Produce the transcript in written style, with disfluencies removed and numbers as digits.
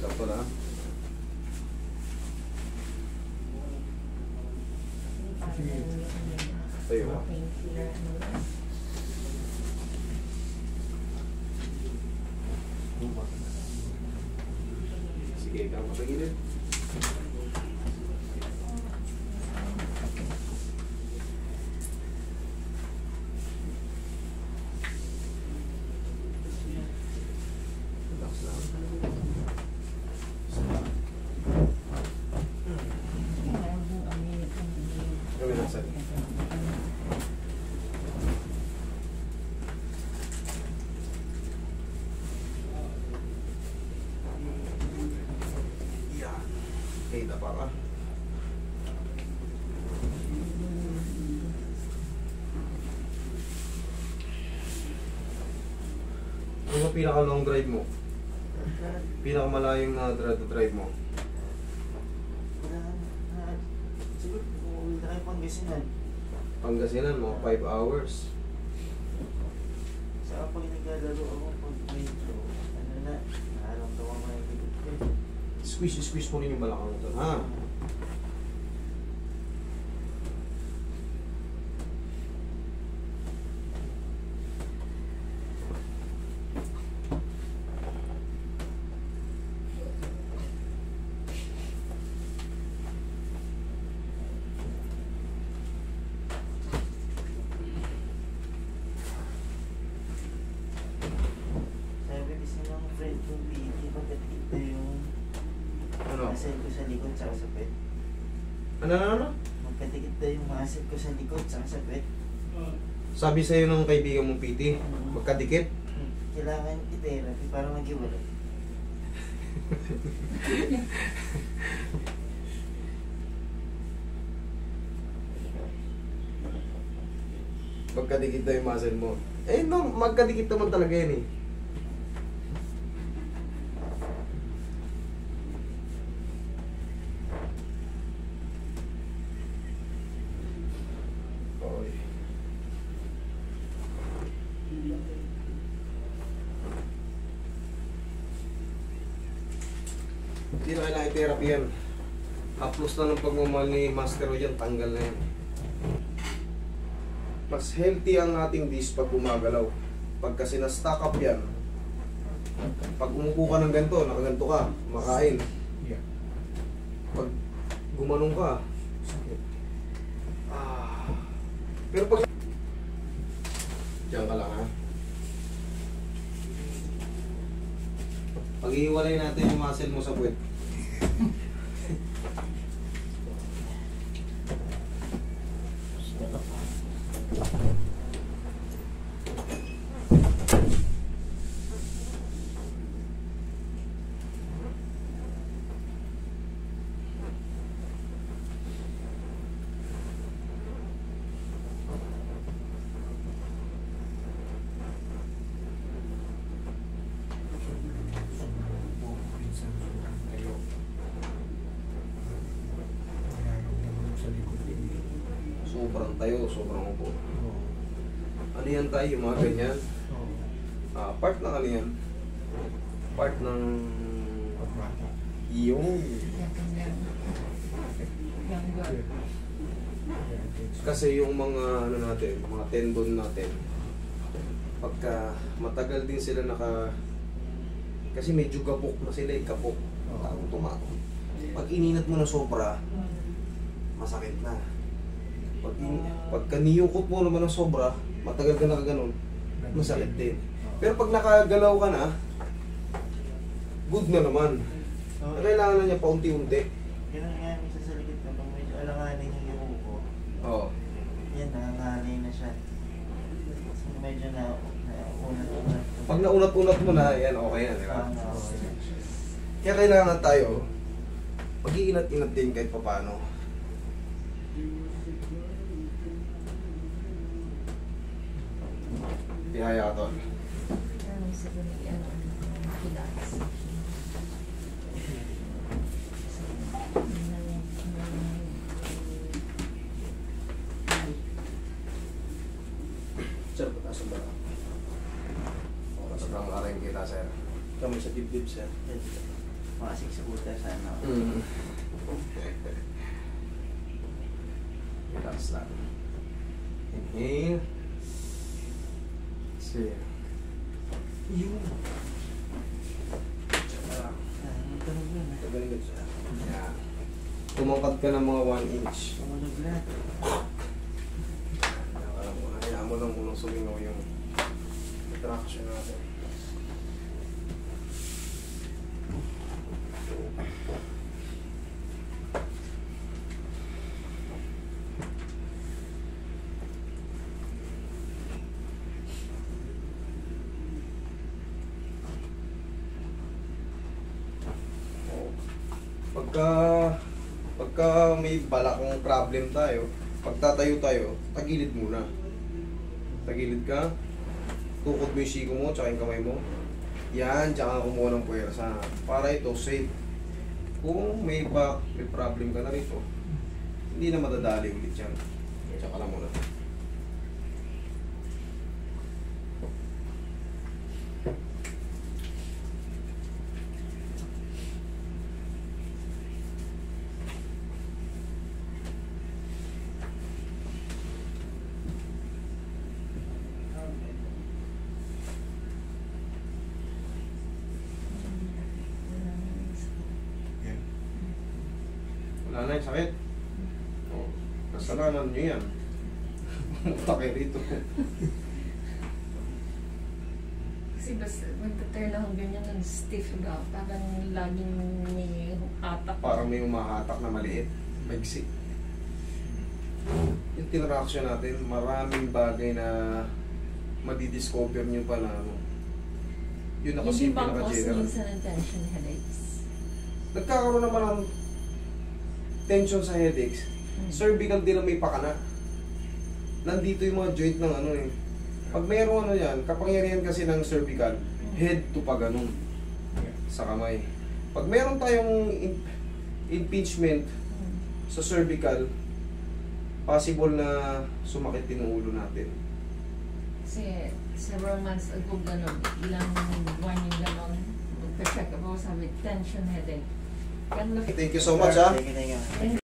Sakto na. Tayo ba? Sige, ikaw patagilid. Relax lang. Gawin lang sa'yo. Yan. Kita pa ka. Ano ang pinaka-long drive mo? Pinaka-malayong na drive mo? Siguro, uuwi na kayo Pangasinan. Pangasinan, mga 5 hours. Saka pag naglalaro ako, pag medyo, ano na, nakaramdaman ko yung likod ko. Squeeze mo rin yung balakang mo. Ha? Sabi kasi ng friend kong PT, pagkatikip na yung Ano? muscle ko sa likod saka sa pet. Ano? Magkatikip na yung muscle ko sa likod saka sa pet. Sabi sa'yo ng kaibigan mong PT, magkadikit. Kailangan i-therapy para mag-iwalay. Magkadikit na yung muscle mo. Eh, no, magkadikit naman talaga yan eh. Okay. Hindi na kailangan i-therapy yan. Haplos na ng pagmamahal ni Master o yan, tanggal na yan. Mas healthy ang ating disc pag gumagalaw. Pag kasi na-stack up yan, pag umupo ka ng ganito, nakaganto ka, makain. Pag gumanong ka, pero pag diyan ka lang ha. Pag-iwalay natin yung muscle mo sa puwet. Sobrang tayo, sobrang upo. Ano yan tayo, yung mga ganyan? Part ng ano yan? Part ng yung kasi yung mga ano natin, mga tendon natin, pagka matagal din sila kasi medyo gapok na sila, kapok, tumato. Pag ininat mo na sobra, masakit na. Pagka niyukot mo naman ng sobra, matagal ka nakaganon, masakit din. Pero pag nakagalaw ka na, good na naman. Kailangan na niya paunti-unti. Yun nga minsan sa likod ko, nung medyo alanganin yung uko. Oo. Yan, nanganganay na siya. So, medyo unat-unat. Pag naunat-unat mo na, yan, okay na, di ba? Kaya kailangan tayo, mag-iinat-inat din kahit paano. Tihaya ka, Tol. Sir, pataas ang bala. O, sobrang aring kita, sir. Kami sa dibdib, sir. Makasik sa buta sana. Relax lang. Inhale. Exhale. Yun. Tunog yun. Tagaling siya. Yan. Tumangkad ka ng mga 1 inch. Tumunog lahat. Hayaan mo lang munang sumingaw yung traction natin. Pagka may balakang problem tayo, pagtatayo tayo, tagilid muna. Tagilid ka, tukod mo yung siko mo, tsaka yung kamay mo. Yan, tsaka kumuha ng puwersa. Para ito, safe. Kung may problem ka na rito, hindi na madadali ulit yan. Tsaka lang muna. Wala na yung sakit. Oh, kasalanan nyo yan. Pumunta kayo rito. Kasi basta magta-turn lang ganyan ng stiff ka. Parang laging may hatak. Parang may umahatak na maliit. Magsik. Yung tinraction natin, maraming bagay na madidiscover nyo pa na ano. Yun na kasi Hindi ba cause pinaka-general. minsan ng tension headaches? Nagkakaroon naman ng tension sa headaches. Cervical din na may pakana. Nandito yung mga joint ng ano eh. Pag mayroon ano yan, kapangyarihan kasi ng cervical, head to pa ganun sa kamay. Pag mayroon tayong impingement sa cervical, possible na sumakit din ang ulo natin. Kasi several months ago ganun, ilang buwan yung ganun. Magpa-check ako, sabi tension headache. Thank you so much, ha? Thank you.